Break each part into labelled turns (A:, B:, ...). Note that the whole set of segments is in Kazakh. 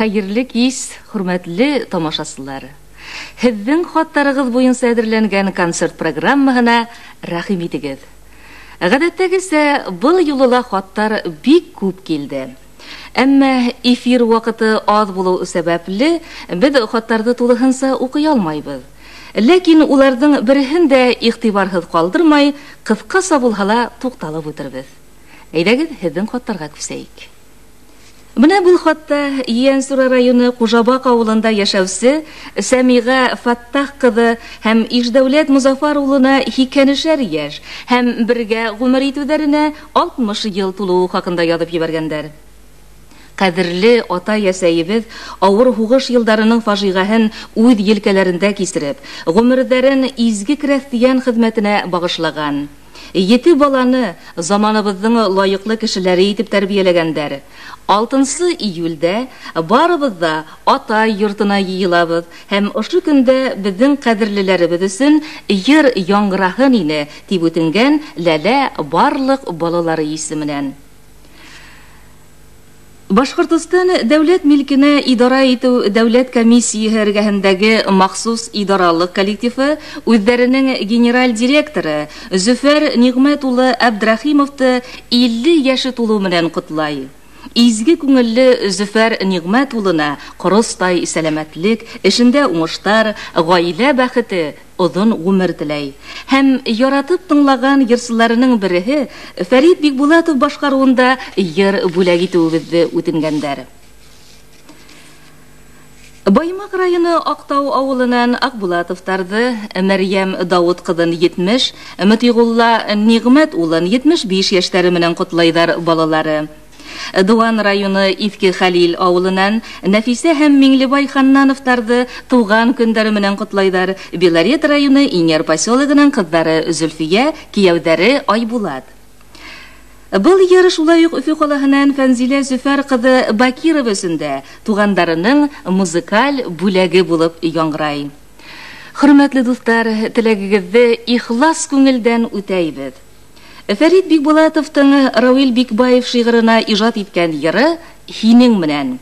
A: Хәерле кич, хөрмәтле тамашачылар. Һеҙҙең хаттарығыҙ буйынса әҙерләнгән концерт программаһына рәхим итегеҙ. Ғәҙәттәгесә, был юлыла хаттар бик күп килде. Әммә эфир ваҡыты аҙ булыу сәбәпле, беҙ хаттарҙы тулыһынса уҡый алмайбыҙ. Ләкин уларҙың береһен дә иғтибарһыҙ ҡалдырмай, ҡыҫҡаса булһа ла туҡталып үтербеҙ. Әйҙәгеҙ, һеҙҙең хаттарға күсәйек. Менә был хатта Йәнсура районы Ҡужабаҡ ауылында йәшәүсе Сәмиғә Фаттах ҡыҙы һәм Ишдәүләт Музафар улына 82 йәш һәм бергә ғүмер итеүҙәренә 60 йыл тулыуы хаҡында яҙып ебәргәндәр. Ҡәҙерле ата-әсәйебеҙ ауыр һуғыш йылдарының фажиғаһын үҙ елкәләрендә кисереп, ғүмерҙәрен изге крәҫтиән хеҙмәтенә бағышлаған. 7 баланы заманыбыҙҙың лайыҡлы кешеләре итеп тәрбиәләгәндәр. 6 июльдә барыбыҙ ҙа ата йортона йыйылабыҙ һәм ошо көндә беҙҙең ҡәҙерлеләребеҙ өсөн йыр яңғыраһын ине, тип үтенгән Ләлә барлыҡ балалары исеменән. Башҡортостан дәүләт милкенә идара итеү дәүләт комиссияһы эргәһендәге махсус идаралыҡ коллективы үҙҙәренең генераль директоры Зөфәр Ниғмәт улы Әбдрахимовты 50 йәше тулыу менән ҡотлай. Изге күңелле Зөфәр Ниғмәт улына ҡоростай сәләмәтлек, эшендә уңыштар, ғаилә бәхете, оҙон ғүмер теләй. Һәм яратып тыңлаған йырсыларының береһе Фәрит Бикбулатов башҡарыуында йыр бүләк итеүебеҙҙе үтенгәндәр. Баймаҡ районы Аҡтау ауылынан Аҡбулатовтарҙы Мәрйәм Дауыт ҡыҙын 70, Мөтиғулла Ниғмәт улын 75 йәштәре менән ҡотлайҙар балалары. Дуан районы Иҫке Хәлил ауылынан Нәфисә һәм Миңлебай Ханнановтарҙы тыуған көндәре менән ҡотлайҙар. Белорет районы Инер поселогынан ҡыҙҙары Зөлфиә, кейәүҙәре Айбулат. Был йыр шулай уҡ Өфө ҡалаһынан Фәнзилә Зөфәр ҡыҙы Бакирова өсөн дә туғандарының музыкаль бүләге булып яңғырай. Хөрмәтле дуҫтар, теләгегеҙҙе ихлас күңелдән үтәйбеҙ. Фәрит Бикбулатовтың Рауил Бикбаев шиғырына ижад иткән йыры «Һинең менән».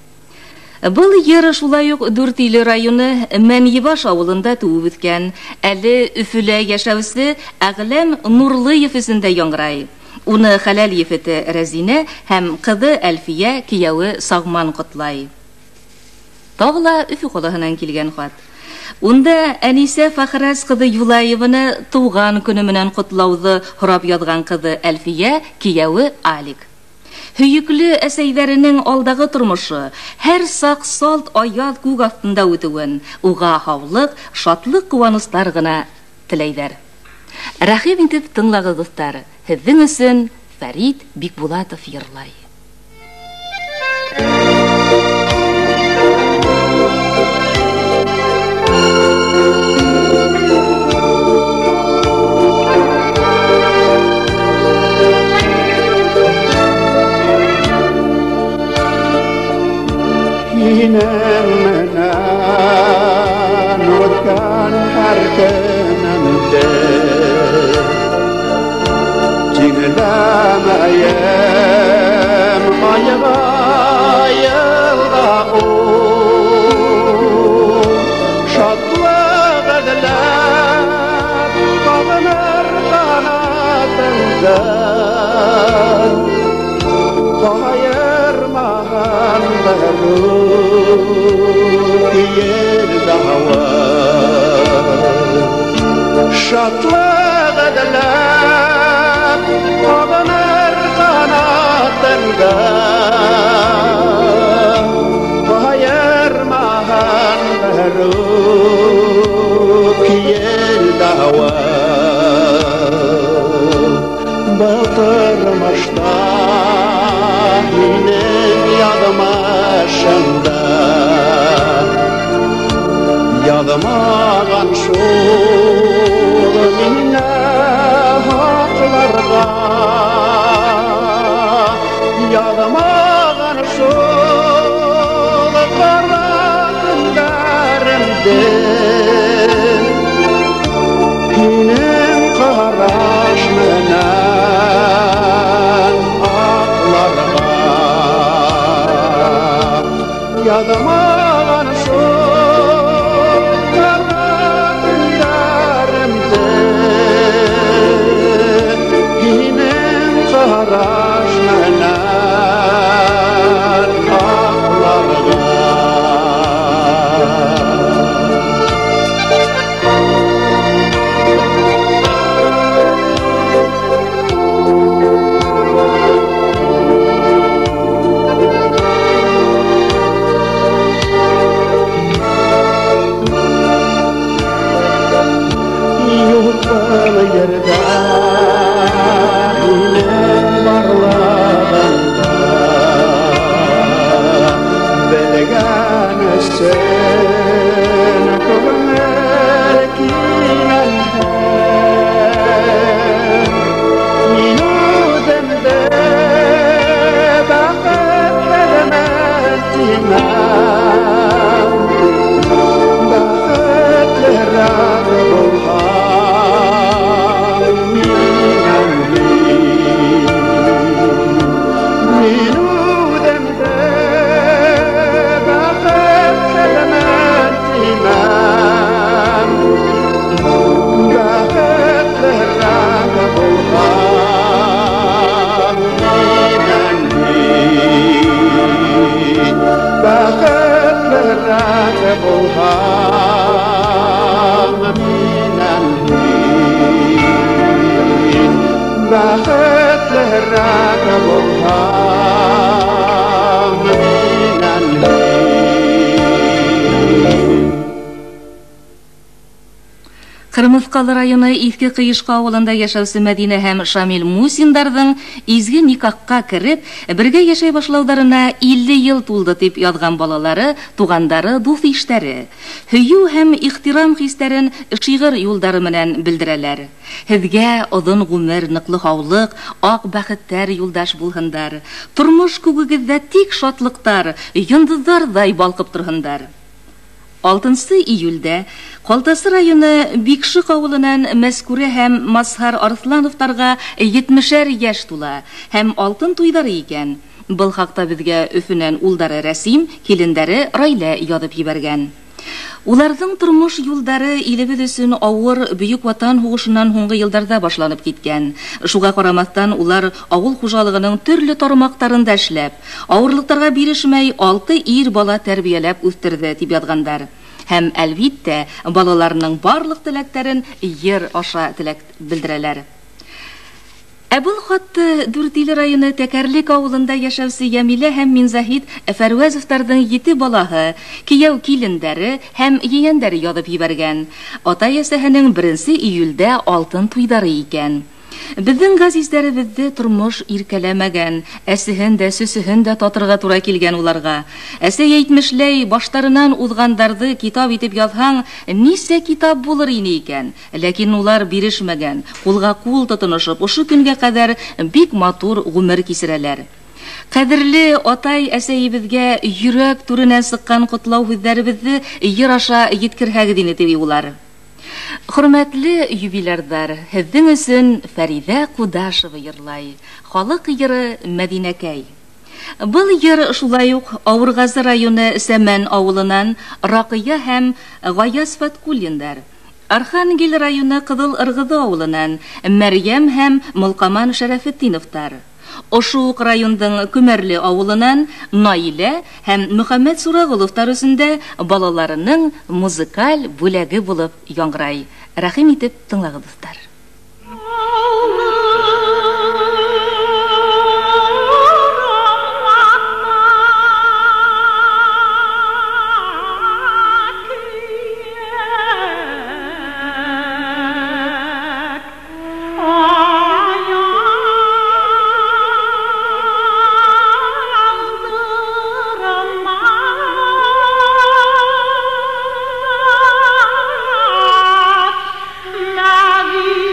A: Был йыр шулай уҡ Дүртөйлө районы Мәнйебаш ауылында тыуып үҫкән, әле Өфөлә йәшәүсе Әғләм Нурлыев өсөндә яңғырай. Уны хәләл ефете Рәзинә һәм ҡыҙы Әлфиә, кейәүе Сағман ҡотлай. Тағы ла Өфө ҡалаһынан килгән хат. Унда Әнисә Фәхрәс ҡыҙы Юлаеваны тыуған көнө менән ҡотлауҙы һорап яҙған ҡыҙы Әлфиә, кейәүе Алик. Һөйөклө әсәйҙәренең алдағы тормошо һәр саҡ салт аяҙ күк аҫтында үтеүен, уға һаулыҡ, шатлыҡ, ҡыуаныстар ғына теләйҙәр. Рәхим итеп тыңлағыҙ дуҫтар, һеҙҙең өсөн Фәрит Бикбулатов йырлай.
B: Һинең менән үткән һәр көнөмдө тиңләмәйем айға йылға шатлык эҙләп табыныр ҡанатыңды ҡайырмаһын yer dava şatlıq edilip ağınır kanatında ayırmahan veruk yer dava batırmışta yine yadmaşında yadımagan şol minne haklarga yadımagan şol kara günlerimde hinen karaş menen aklarga Yadımağın sol kara günlerimde Hinin qaraş menen ağlarga Yurtbalı yerde inen barlağında Belgene sen kılmer kinen Minu demde bakıp vermezdimen Bakıplar bulhan Minu demde bakıp vermezdimen Bakıplar bulhan Bakıplar bulhan Bakıtlar bulhan
A: Кырмыскалы районы Иске Кыйышка авылында яшәүче Мәдинә һәм Шамил Мусиндарның изге никахка кирип, бергә яшәй башлаударына 50 ел тулды дип язган балалары, тугандары, дуст-иштәре. Һөю һәм ихтирам хисләрен шигырь юлдары белән белдерәләр. Һезгә озын гомер, ныклы хаулык, ак бәхеттәр юлдаш булһындар. Тормыш күгегездә тик шатлыктар, йондызлардай балкып торһындар. 6 июльдә Калтасы районы Бикшик авылынан Мәскүрә һәм Масхар Арслановтарга 70-шәр яшь тула һәм алтын туйдары икән. Был хакта безгә Өфөнән улдары Рәсим, килендәре Райла язып җибәргән. Уларның тормыш юлдары илебез өчен авыр бөек ватан хугышыннан һуңгы елларда башланып киткән. Шуга карамастан улар авыл хуҗалыгының төрле тармактарында эшләп, авырлыктарга бирешмәй 6 ир бала тәрбияләп үстерде дип язгандар. Һәм әлбиттә балаларның барлык теләкләрен йыр аша теләк белдерәләр. Әбул Хатты Дүртиле районы Тәкәрлек авылында яшәүче Ямилә һәм Минзахид Фәрвәзовтарның 7 балаһы, кияү килендәре һәм егәндәре язып җибәргән. Ата-ясәһенең 1 июльдә алтын туйдары икән. Безнең газизләребезне тормыш иркәләмәгән, әсеһен дә, сөсеһен дә татырга туры килгән уларга. Әсә әйтмешләй, баштарынан узгандарды китап итеп язһаң, нисә китап булыр ине икән. Ләкин улар бирешмәгән, кулга кул тотынышып, ошо көнгә кадәр бик матур гомер кисерәләр. Кадерле атай-әсәебезгә йөрәк түренә сыккан котлау һүзләребезне йыр аша җиткерһәгез ине ди улар. Хөрмәтле юбилярдар, һезнең өчен Фәридә Кудашева йырлай. Халык йыры Мәдинәкәй. Был йыр шулай ук Авыргазы районы Сәмән авылынан Ракыя һәм Гаяз Фаткуллиндар. Архангел районы Кызыл Ыргызы авылынан Мәрьям һәм Мулкаман Шәрәфетдиновтар. Ошо ук райондың Күмәрле авылынан Наилә һәм Мөхәммәд Сурагыловтар өсендә балаларының музыкаль бүләге булып яңгырай. Рәхим итеп тыңлагыз дуслар.
C: La vie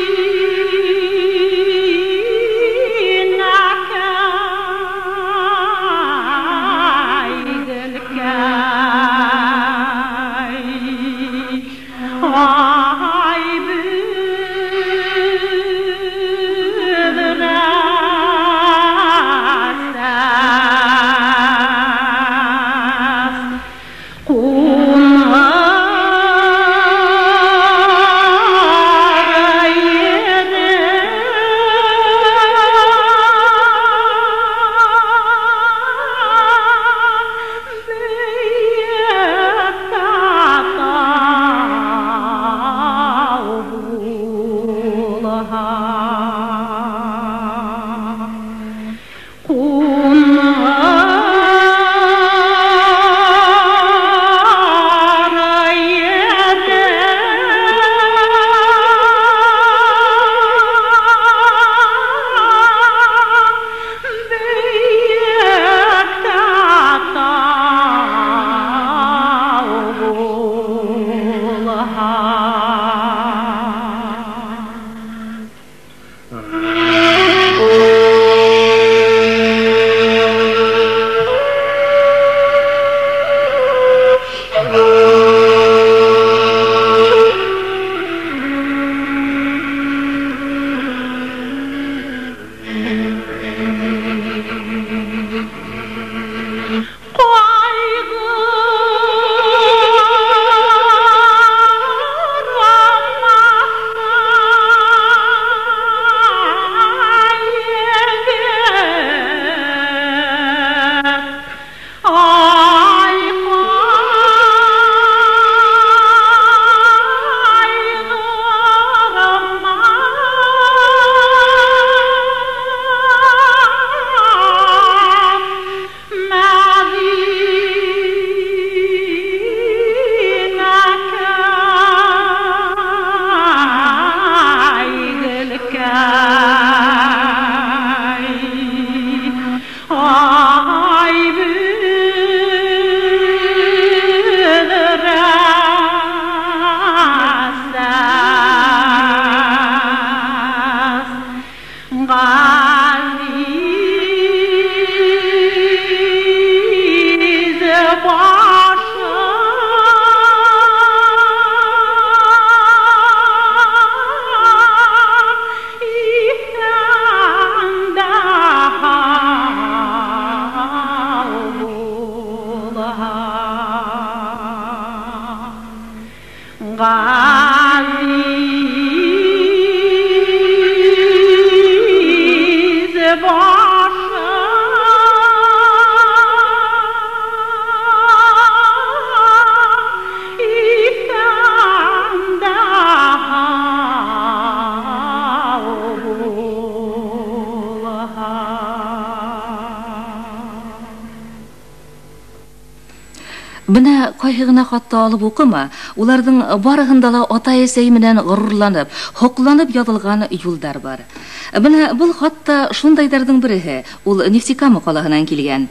A: Бына кайгына хатта алып укыма, уларның барыгында ла ата-әсәй менән горурланып, хокланып язылган юлдар бар. Бына бул хатта шундайдардың бере, ул Нефтекама калаһынан килгән.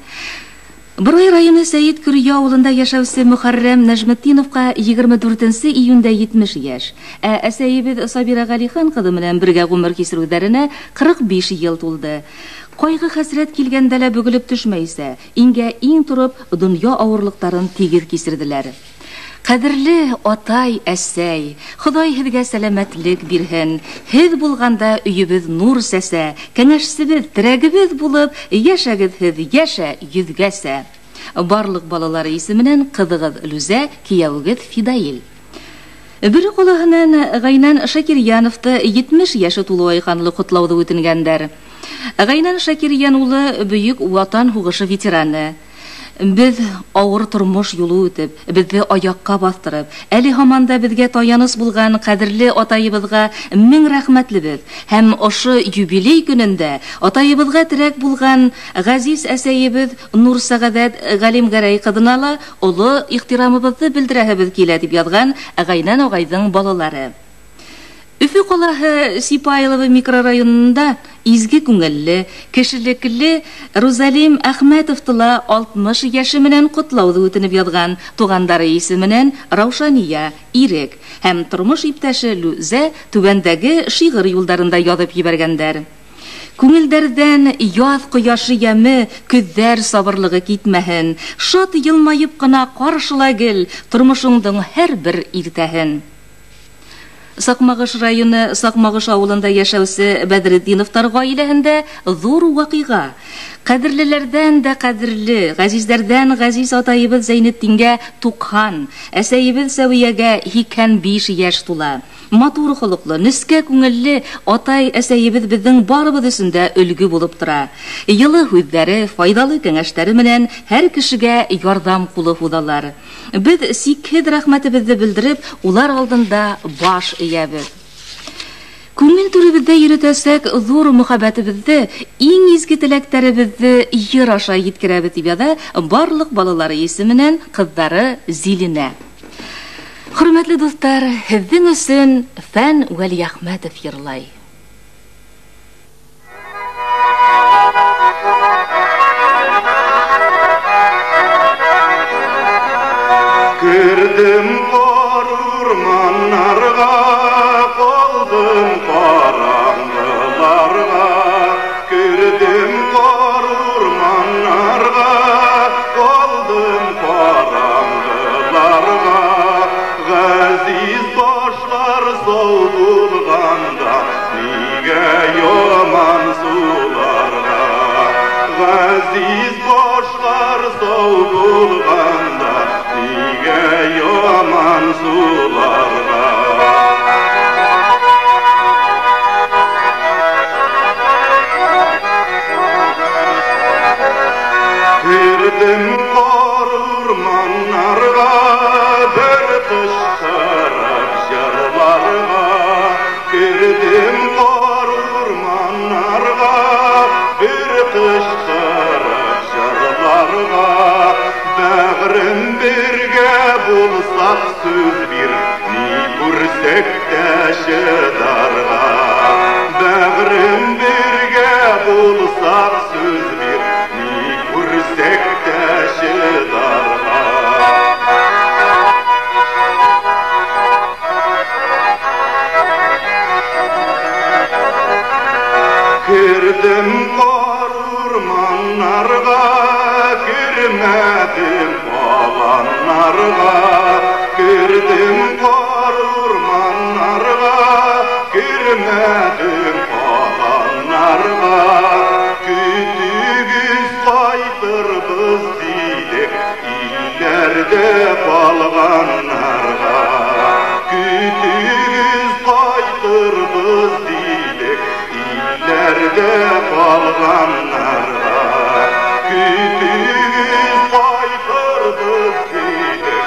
A: Бурай районы Сәйит Күрия авылында яшәүче Мөхәррәм Нәҗметдиновка 24 июньдә 70 яшь, ә әсәебез Сабира Галихан кызы белән бергә гомер кисерүләренә 45 ел тулды. Кайгы хәсрәт килгәндә лә бөгелеп төшмәйсә, иңгә иң турып дөнья авырлыктарын тигез кисерделәр. Кадерле атай, әсәй, Ходай һезгә сәламәтлек бирһен. Һез булганда өйебез нур сәсә, кәңәшсебез, терәгебез булып, яшәгез һез, яшә йөзгәсә. Барлык балалары исеменнән кызыгыз Лүзә, кияүгез Фидаил. Бер калаһынан Гайнан Шакирьяновты 70 яше тулуы айханлы котлауды үтенгәндәр. Гайнан Шакирьян улы бөек ватан хугышы ветераны. Без авыр тормыш юлы үтеп, безне аякка бастырып, әле һаманда безгә таяныс булган кадерле атайыбызга мең рәхмәтлебез. Һәм ошы юбилей көнендә атайыбызга терәк булган газиз әсәебез Нур Сәгадәт Галим Гәрәй кызына ла олы ихтирамыбызны белдерәбез килә дип язган Гайнан агайның балалары. Өфе калаһы Сипайлова микрорайонында изге күңелле, кешелекле Розалим Әхмәтовтыла 60 яше менән котлауды үтенеп язган тугандары исеменнән Раушания, Ирек һәм тормыш иптәше Лүзә түбәндәге шигырь юлдарында язып җибәргәннәр. Күңелдәрдән яз кояшы яме, көҙҙәр сабырлыгы китмәһен, шат йылмайып кына каршыла гел тормышыңдың һәр бер иртәһен. Сакмагыш районы Сакмагыш авылында яшәүче Бәдретдиновтар гаиләһендә зур вакыйга. Кадерлеләрдән дә кадерле, газизләрдән газиз атайыбыз Зәйнетдингә 90, әсәебез Сәвиягә 55 яшь тула. Матур холыклы, нескә күңелле атай әсәебез безнең барыбыз өсендә өлгү булып тора. Йылы һүзләре, файдалы кәңәшләре менән һәр кешегә ярдәм кулы һузалар. Без сикһез рәхмәтебезне белдереп, улар алдында баш иябез. Күңел түребездә йөртәсәк, зур мөхәббәтебезне, иң изге теләктәребезне йыр аша җиткерәбез дип яза барлык балалары исеменнән кызлары Зилинә. Хөрмәтле дуслар, һезнең өсөн Фән Вәлиәхмәтов йырлай.
B: Кірдім қор урманнарға, қолдым қараңғыларға. Кірдім қор урманнарға, қолдым қараңғыларға. Ғазиз башлар сол булғанда, неге йоман суларға. Ғазиз башлар сол sularga. Kirdim ormanlarga, bir kışkırıp jarlarga. Kirdim ormanlarga, bir kışkırıp jarlarga. Bağrım birge bulsak söz bir, ni kursek de şıdarga. Bağrım birge bulsak söz bir, ni kursek de şıdarga. Kirdim ormanlarga, girmedim alanlarga. Girdim ormanlarga, girmedim alanlarga. Kütüğüz kaytırбыз deydik illerde balganlarga. Kütüğüz kaytırбыз deydik illerde balganlarga. Kütüğüz kaytırбыз deydik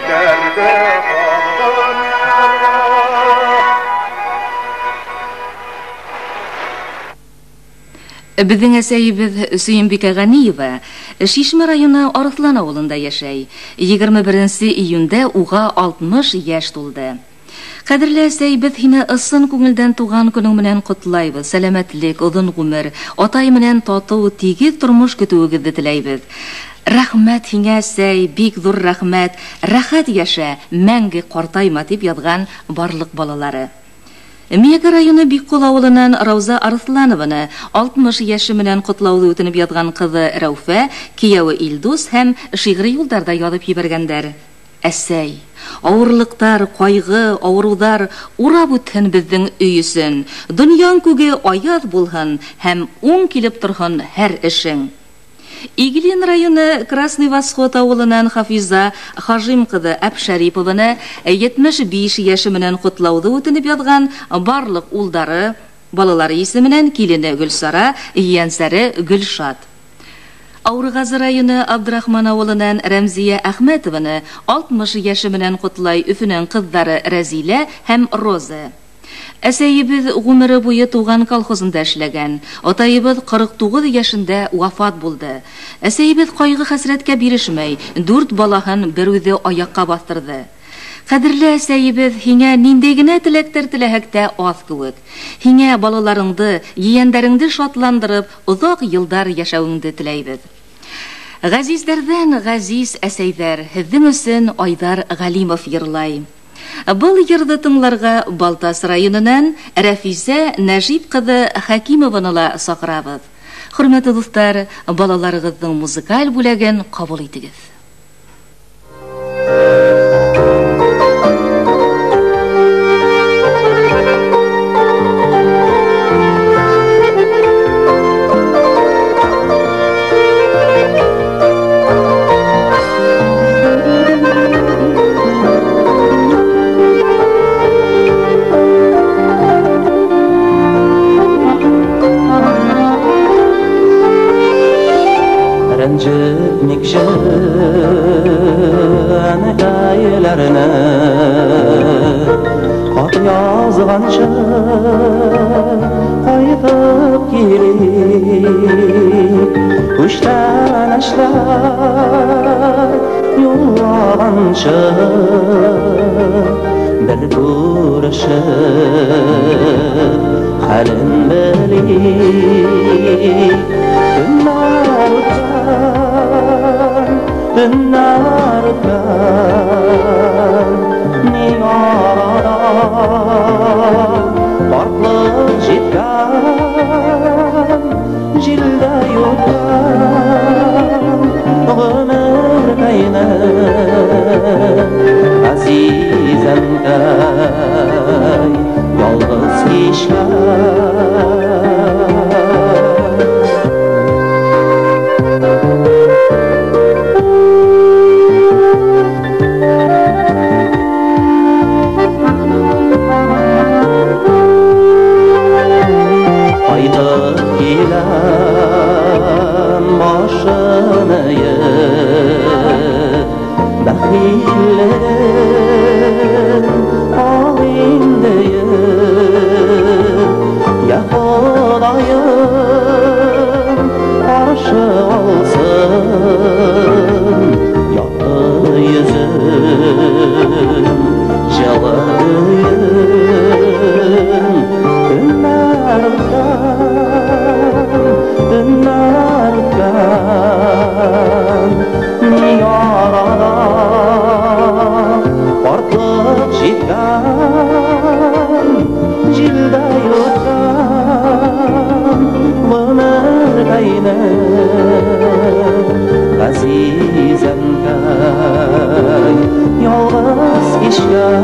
B: illerde balganlarga.
A: Bizning әсәйебез Сөембикә Ганиева Шишмә районы Арыслан авылында яшәй. 21 июньдә уга 60 яшь тулды. Кадерле әсәйебез, һине ысын күңелдән туган көнең белән котлайбыз. Сәламәтлек, озын гомер, атай менән тату, тигез тормыш көтүегезне теләйбез. Рәхмәт һиңә әсәй, бик зур рәхмәт. Рәхәт яшә, мәңге картайма дип язган барлык балалары. Миякә районы Биккул авылыннан Рауза Арысланованы 60 яше менән котлауды үтенеп язган кызы Рәүфә, кияүе Илдус һәм шигъри юлдарда язып җибәргәннәр. Әсәй, авырлыктар, кайгы, авырудар урап үтһен безнең өйсен. Дөньяң күге аяз булһын һәм уң килеп торһын һәр эшең. Игилин районы Красный Восход авылынан Хафиза Хажим кызы Әпшәрипованы 75 яше менән котлауды үтенеп язган барлык улдары, балалары исеменнән килене Гөлсара, янсәре Гөлшат. Аурыгазы районы Абдрахман авылынан Рәмзия Әхмәтованы 60 яше менән котлай Өфөнең кызлары Рәзилә һәм Роза. Әсәйебез гомере буе туган колхозында эшләгән. Атайыбыз 49 яшендә вафат булды. Әсәйебез кайгы хәсрәткә бирешмәй, 4 балаһын бер үзе аякка бастырды. Кадерле әсәйебез, һиңә нинди генә теләктәр теләһәк тә аз кебек. Һиңә балаларыңды, yeğenләреңде шатландырып, озак елдар яшәвеңде теләйбез. Газизләрдән газиз әсәйдәр, һезнең өчен Айдар Галимов йырлай. Был йырды тыңларга Балтас районынан Рәфисә Нәҗип кызы Хәкимованы ла сакырабыз. Хөрмәтле дуслар, балаларыгызның музыкаль бүлеген кабул итегез.
C: Yazgança kayıtıp gelip kuştan aşlar yollagança bir kuruşup halin bilip dünler utan ning arada farklı cidden cilde yuttan ömür beyne azizemden yalnız kişiler. Farklı çıkan Cilde yutkan Ömür kayna Azizem kay Yolguz kişkan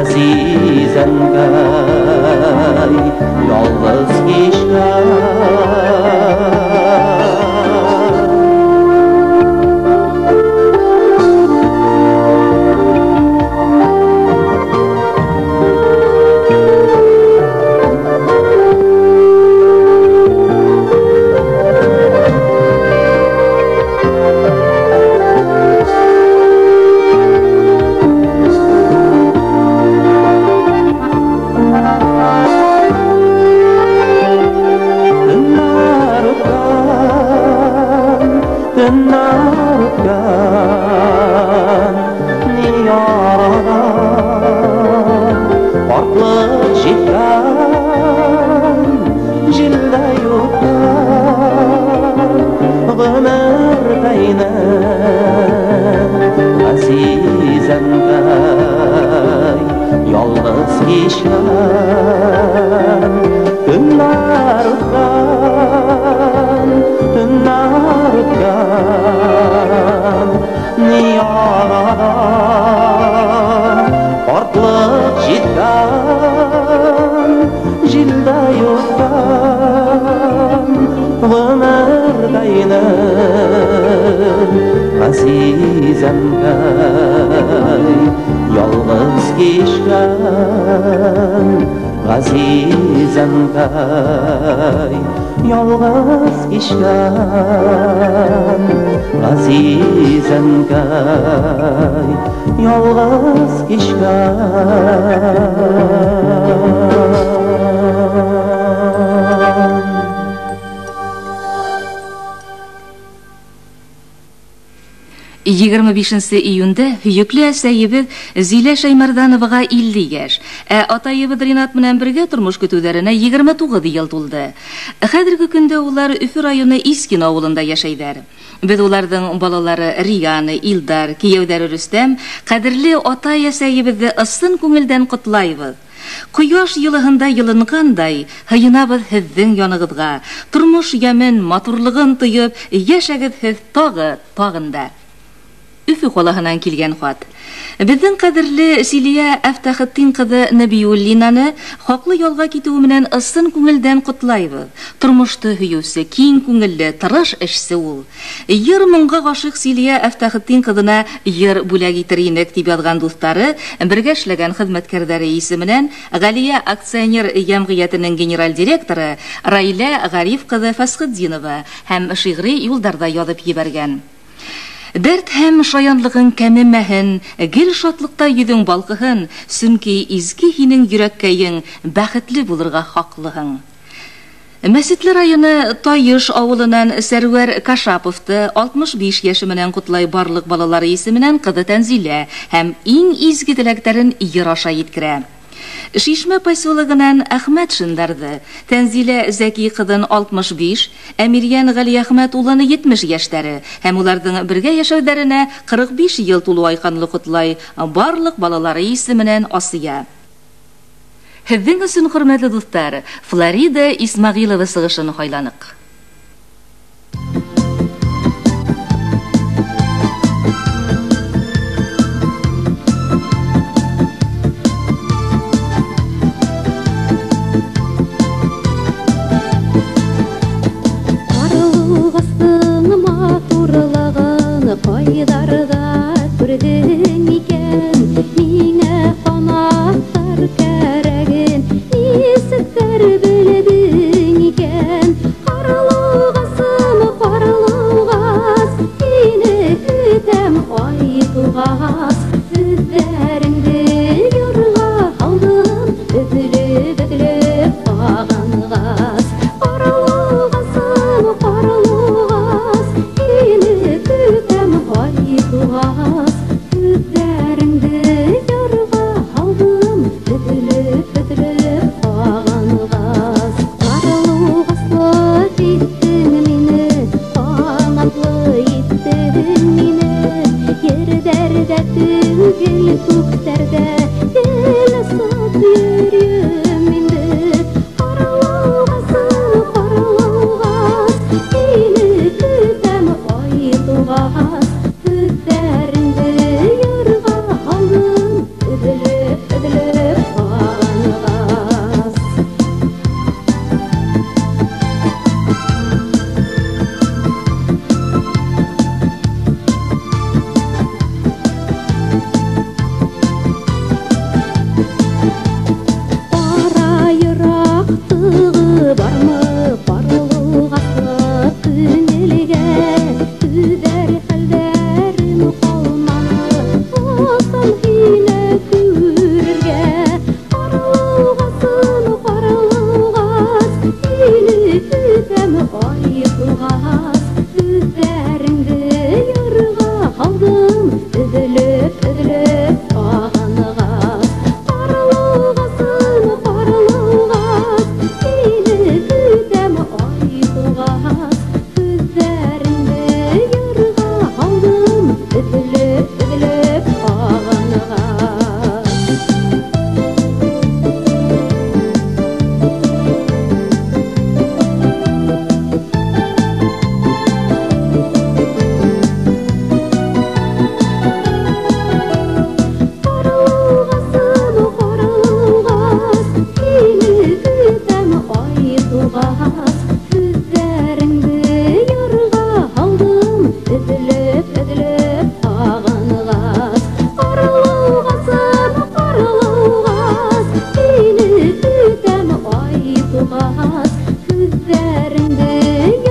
C: Azizem kay yolg'iz kishgan Azizem kay yolg'iz kishgan Tunlar o'tgan Niyorada portliq jetgan Jilda yutgan Ömür kayna Azizem kay yolg'iz kishgan Azizem kay yolg'iz kishgan Azizem kay yolg'iz kishgan
A: 25 июньдә Хүйекле әсәебез Зилә Шәймәрдановага 50 яшь, атаебыз Ринат менән бергә тормыш көтүләренә 29 ел тулды. Хәзерге көндә улар Өфе районы Искин авылында яшәйдәр. Без уларның балалары Рияны, Илдар, кияүдәре Рөстәм, кадерле атай әсәебезне ысын күңелдән котлайбыз. Кояш йылыгында йылынгандай, хыйнабыз һезнең яныгызга, тормыш ямен, матурлыгын тоеп, яшәгез һез тагында. Өфе калаһынан килгән хат. Безнең кадерле Силия Әфтахетдин кызы Нәбиуллинаны хаклы ялга китүе белән ысын күңелдән котлайбыз. Тормышты һөюсе, киң күңелле, тырыш эшсе ул. Йыр моңга гашык Силия Әфтахетдин кызына йыр бүләк итер инек дип язган дуслары, бергә эшләгән хезмәткәрләре исеменнән Галия акционер җәмгыятенең генераль директоры Раилә Гариф кызы Фасхетдинова һәм шигъри юлдарда язып җибәргән. Дәрт һәм шаянлыгын кәмемәһен, гел шатлыкта йөзең балкыһын, сөнки изге һинең йөрәккәең, бәхетле булырга хаклыһың. Мәсетле районы Тайыш авылынан Сәрвәр Кашаповты 65 яше менән кутлай барлык балалары исеменнән кызы Тәнзилә һәм иң изге теләкләрен йыр аша җиткерә. Шишмә поселогынан Әхмәт шындарды. Тәнзилә Зәки кызын 65, Әмирян Гали Әхмәт уланы 70 яшьтәре һәм уларның бергә яшәүләренә 45 ел тулу айканлы котлай барлык балалары исеменнән Асия. Һеҙҙең өсөн, хөрмәтле дуҫтар, Флорида Исмәғилова сығышын һайланыҡ.
D: Qaydarda күрдең икән, миңә ҡанаттар кәрәген, нисектәр белдең икән. Ҡаралуғасым, ҡаралуғас, һине көтәм ай туғас. Һүҙҙәреңде юрға һалдым, өҙөлөп ҡағанғас. Ҡаралуғасым, ҡаралуғас, һине көтәм ай туғас. Һүҙҙәреңде юрға һалдым, өҙөлөп ҡағанғас. Ҡаралуғаслы иттең мине, ҡанатлы иттең мине, ерҙәрҙә түгел күктәрҙә еләсеп йөрөйөм инде. Ҡаралуғасым, ҡаралуғас, һине көтәм ай туғас. Һүҙҙәреңде юрға һалдым, өҙөлөп ҡағанғас. Ҡара йыраҡтығы бармы ҡаралуғаслы күңелгә, түҙәр хәлдәрем ҡалманы ҡасан һине күрергә. Ҡаралуғасым, ҡаралуғас, һине көтәм ай туғас. Һүҙҙәреңде юрға һалдым, өҙөлөп ҡағанғас. Ҡаралуғасым, ҡаралуғас, һине көтәм ай туғас. Һүҙҙәреңде юрға һалдым, өҙөлөп ҡағанғас. Ҡаралуғасым, ҡаралуғас, һине көтәм ай туғас. Һүҙҙәреңде юрға һалдым, өҙөлөп ҡағанғас. Ҡаралуғасым, ҡаралуғас, һине көтәм ай туғас. Һүҙҙәреңде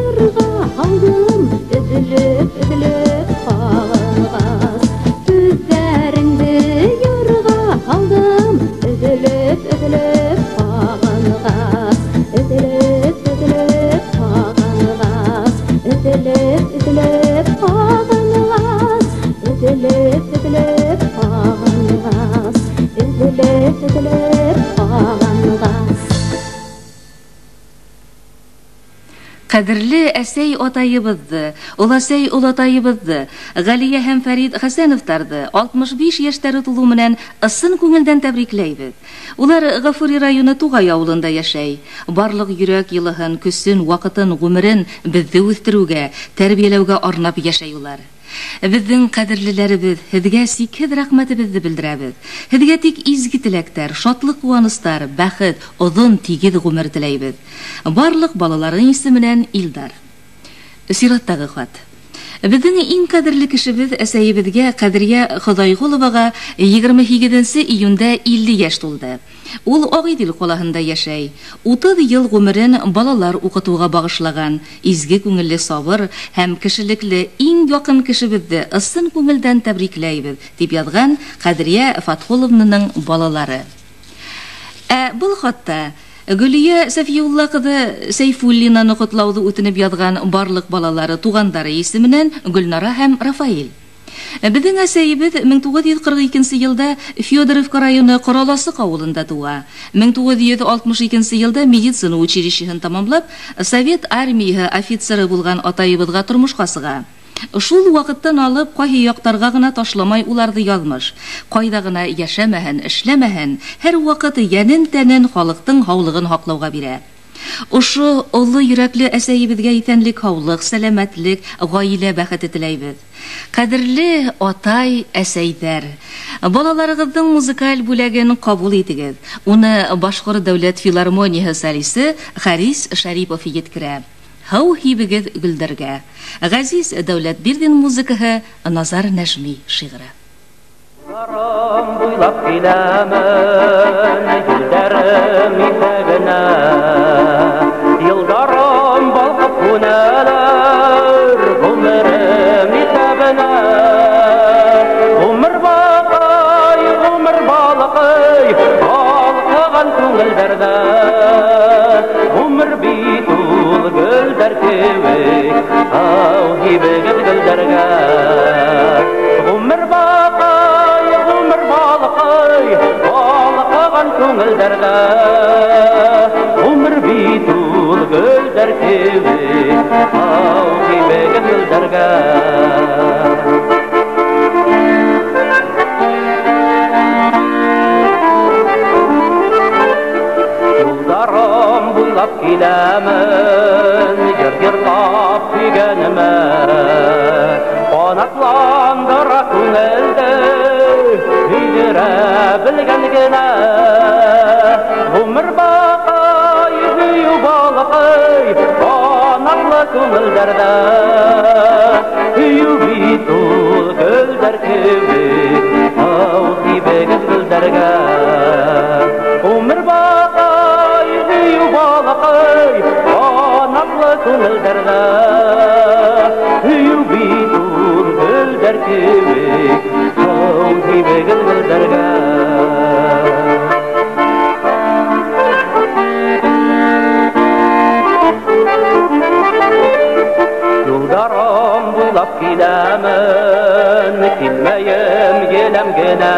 D: юрға һалдым, өҙөлөп ҡағанғас. Һүҙҙәреңде юрға һалдым, өҙөлөп ҡағанғас. Өҙөлөп ҡағанғас. Өҙөлөп ҡағанғас. Өҙөлөп ҡағанғас. Өҙөлөп ҡағанғас.
A: Ҡәҙерле әсәй атайыбыҙҙы, оласәй олатайыбыҙҙы, Ғәлиә һәм Фәрит Хәсәновтарҙы 65 йәштәре тулыу менән ысын күңелдән тәбрикләйбеҙ. Улар Ғафури районы Туғай ауылында йәшәй. Барлыҡ йөрәк йылыһын, көсөн, ваҡытын, ғүмерен беҙҙе үҫтереүгә, тәрбиәләүгә арнап йәшәй улар. Беҙҙең ҡәҙерлеләребеҙ, һеҙгә сикһеҙ рәхмәтебеҙҙе белдерәбеҙ. Һеҙгә тик изге теләктәр, шатлыҡ ҡыуаныстар, бәхет, оҙон, тигеҙ ғүмер теләйбеҙ. Барлыҡ балаларың исеменән Илдар. Сираттағы хат. Беҙҙең иң ҡәҙерле кешебеҙ әсәйебеҙгә, Ҡәҙриә Хоҙайғоловаға 28 июндә 50 йәш тулды. Ул Ағидел ҡалаһында йәшәй. 30 йыл ғүмерен балалар уҡытыуға бағышлаған, изге күңелле, сабыр һәм кешелекле иң яҡын кешебеҙҙе ысын күңелдән тәбрикләйбеҙ, дип яҙған Ҡәҙриә Фатхоловнаның балалары. Был хатта Гөлия Сәфиулла ҡыҙы Сәйфуллинаны ҡотлауҙы үтенеп яҙған барлыҡ балалары, туғандары исеменән Гөлнара һәм Рафаил. Безнең әсәебез 1942 елда Федоровка районы Кораласык авылында туа. 1962 елда медицина училищеһен тәмамлап, Совет армияһы офицеры булган атайыбызга тормышка сыга. Шул вакыттан алып, кайһы яктарга гына ташламай уларды язмыш. Кайда гына яшәмәһен, эшләмәһен, һәр вакыт янен-тәнен халыктың һаулыгын хаклауга бирә. Ушу олы йөрәкле әсәебезгә исәнлек, һаулык, сәламәтлек, гаилә бәхете теләйбез. Кадерле атай, әсәйдәр, балаларыгызның музыкаль бүләген кабул итегез. Уны Башкорт дәүләт филармонияһы солисты Харис Шарипов yetkirә. Һау һибегез гөлдәргә. Газиз Дәүләтбирдин музыкаһы, Назар Нәжми шигыре.
C: Ярым буйлап киләмен, гөлдәрем итәгенә. Йылдарым балкып күнәләр, гомерем итәгенә. Гомер бакай, гомер балкый, балкыган күңелдәрдә. Гомер бит ул гөлдәр кебек, ау һибегез гөлдәргә. Гомер бакай, гомер балкый, балкыган күңелдәрдә. Гомер бит ул гөлдәр кебек, ау һибегез гөлдәргә. Юлдарым буйлап киләмен, йырлап килгәнемә. Канатландыра күңелде, һөйдерә белгән генә. Гомер бакай, һөю балкый, канатлы күңелдәрдә. Һөю бит ул гөлдәр кебек, ау һибегез гөлдәргә. Гомер бакай, һөю балкый, канатлы күңелдәрдә. Һөю бит ул гөлдәр кебек, ау һибегез гөлдәргә. Юлдарым буйлап киләмен, килмәем еләм генә.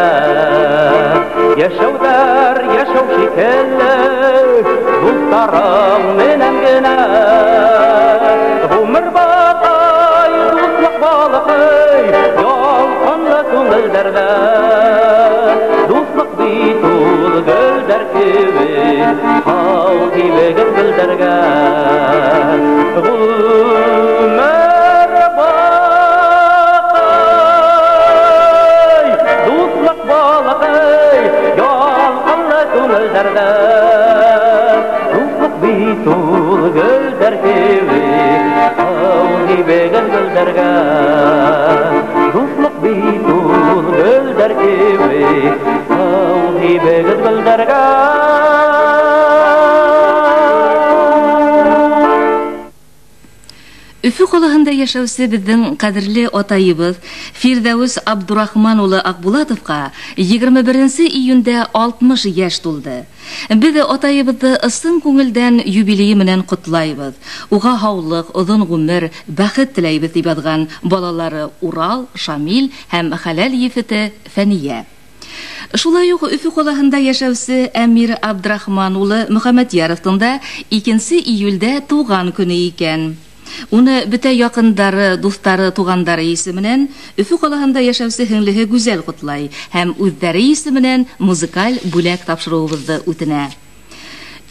C: Яшәүдәр, яшәү шикелле, дусларым менән генә. Гомер бакай, дуслык балкый, ялкынлы күңелдәрдә. Дуслык бит ул гөлдәр кебек, ау һибегез гөлдәргә. Гомер бакай, дуслык балкый, ялкынлы күңелдәрдә. Дуслык бит ул гөлдәр кебек, ау һибегез гөлдәргә. Дуслык бит ул гөлдәр кебек, ау һибегез гөлдәргә.
A: Өфө калаһында яшәүче безнең кадерле атайыбыз Фирдәүс Абдурахман улы Акбулатовка 21 июньдә 60 яшь тулды. Без атайыбызны ысың күңелдән юбилее менән котлайбыз. Уга һаулык, озын гомер, бәхет теләйбез дип язган балалары Урал, Шамил һәм Хәләл ефете Фәния. Шулай ук Өфө калаһында яшәүче Әмир Абдрахман улы Мөхәммәдияровтың да 2 июльдә туган көне икән. Уны бөтә якындары, дуслары, тугандары исеменнән Өфө калаһында яшәүче һеңлеһе Гүзәл котлай һәм үзләре исеменнән музыкаль бүләк тапшыруыбызны үтенә.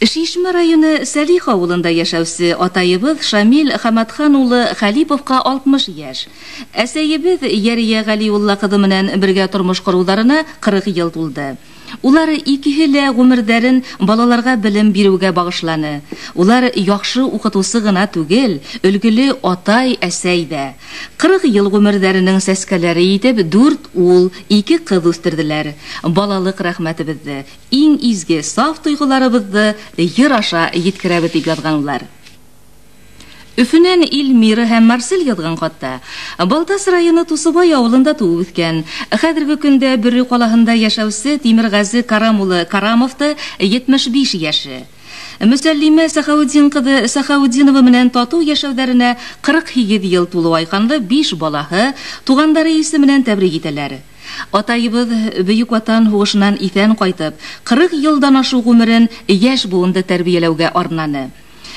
A: Шишмә районы Сәлих авылында яшәүче атайыбыз Шамил Хаматхан улы Халиповка 60 яшь. Әсәебез Ярия Галиулла кызы менән бергә тормыш коруларына 40 ел тулды. Улар икеһе лә гомердәрен балаларга белем бирүгә багышланы. Улар яхшы укытучы гына түгел, өлгеле атай, әсәй дә. 40 ел гомердәренең сәскәләре итеп 4 ул, 2 кыз үстерделәр. Балалык рәхмәтебезне, иң изге саф тойгыларыбызны йыр аша yetkерәбез дип язганлар. Өфөнән Илмира һәм Марсель язган хатта Балтас районы Тусыбай авылында туып үскән. Хәзерге көндә Бөрри калаһында яшәүче Тимиргазы Карам улы Карамовты 75 яше. Мөсәллимә Сахауддин кызы Сахауддинова менән тату яшәүләренә 48 ел тулу айканлы 5 балаһы тугандары исеменнән тәбрик итәләр. Атайыбыз Бөек Ватан һугышыннан исән кайтып, 40 елдан ашу гомерен яшь буында тәрбияләүгә арнаны.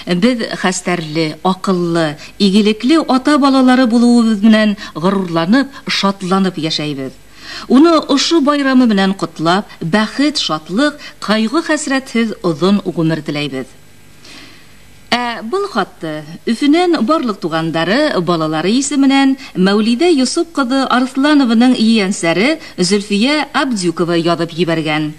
A: Без хәстәрле, акыллы, игелекле ата балалары булуыбыз белән горурланып, шатланып яшәйбез. Уны ошо байрамы белән котлап, бәхет, шатлык, кайгы хәсрәтсез озын гомер теләйбез. Был хатты Өфөнән барлык тугандары, балалары исеменнән Мәүлидә Юсуп кызы Арсланованың иянсәре Зөлфия Абдюкова язып җибәргән.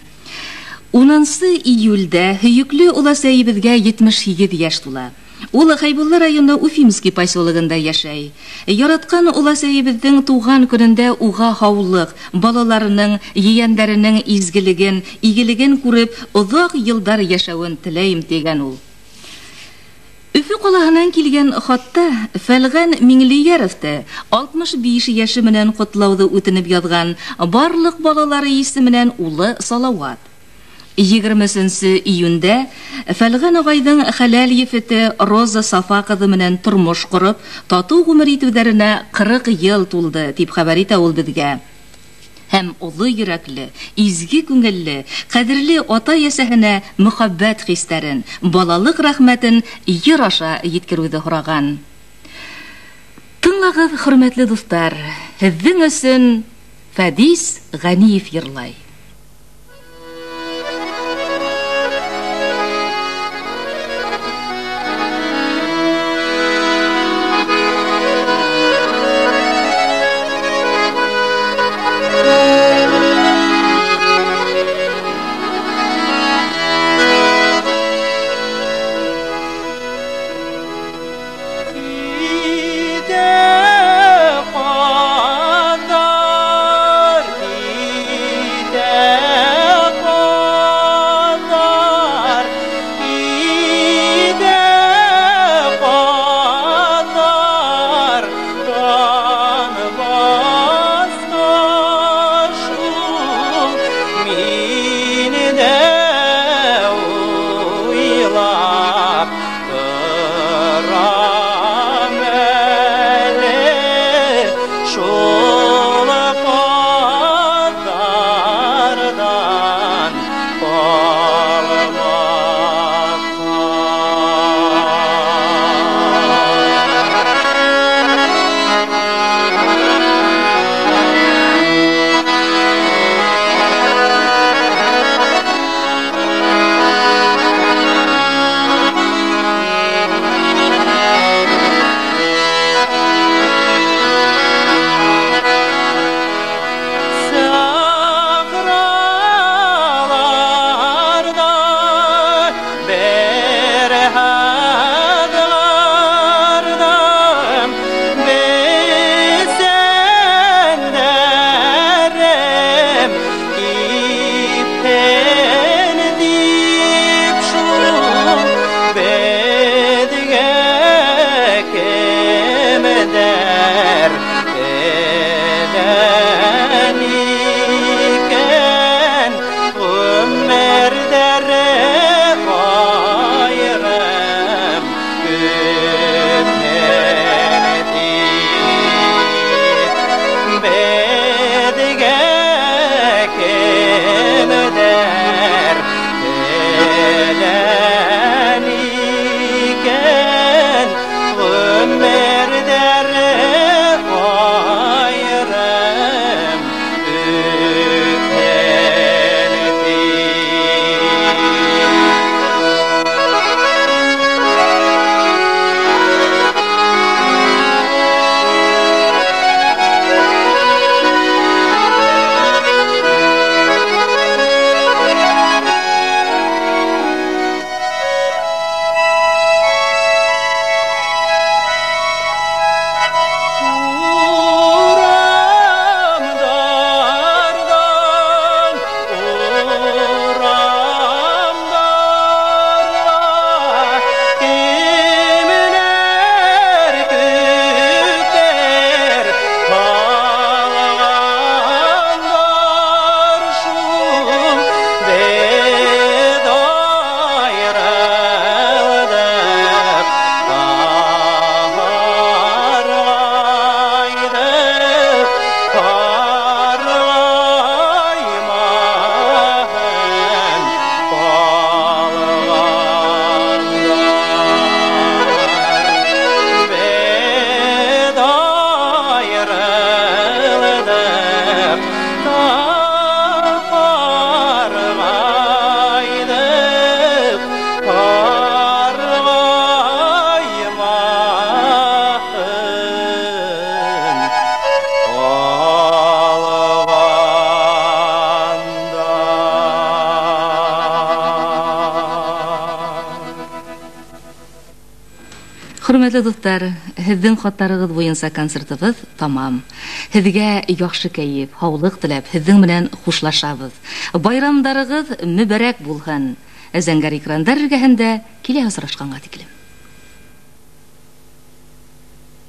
A: 10 июльдә һөекле уласәебезгә 78 яшь тула. Ул Хайбулла районы Уфимский поселогында яшәй. Яраткан уласәебезнең туган көнендә уга хаулык, балаларының, yeәннәренең изгелеген, игелеген күреп, озак елдар яшәвен теләйм дигән ул. Өфе калаһынан килгән хатта Фәлгән Миңлияровты 65 яше менән котлауды үтенеп язган барлык балалары исеменнән улы Салават. 20 июньдә Фәлгән агайның хәләл ефете Роза Сафа кызы менән тормыш корып, тату гомер итүләренә 40 ел тулды, дип хәбәр итә ул безгә. Һәм улы йөрәкле, изге күңелле, кадерле ата ясәһенә мөхәббәт хисләрен, балалык рәхмәтен йыр аша җиткерүде һораган. Тыңлагыз, хөрмәтле дуслар, һезнең өчен Фәдис Ганиев йырлай. Хөрмәтле дуслар, һезнең хатларыгыз буенча концертыбыз тамам. Һезгә яхшы кәеф, һаулык теләп, һезнең белән хушлашабыз. Байрамдарыгыз мүбәрәк булсын. Зәңгәр экрандар эргәһендә килә асрашканга тиклем.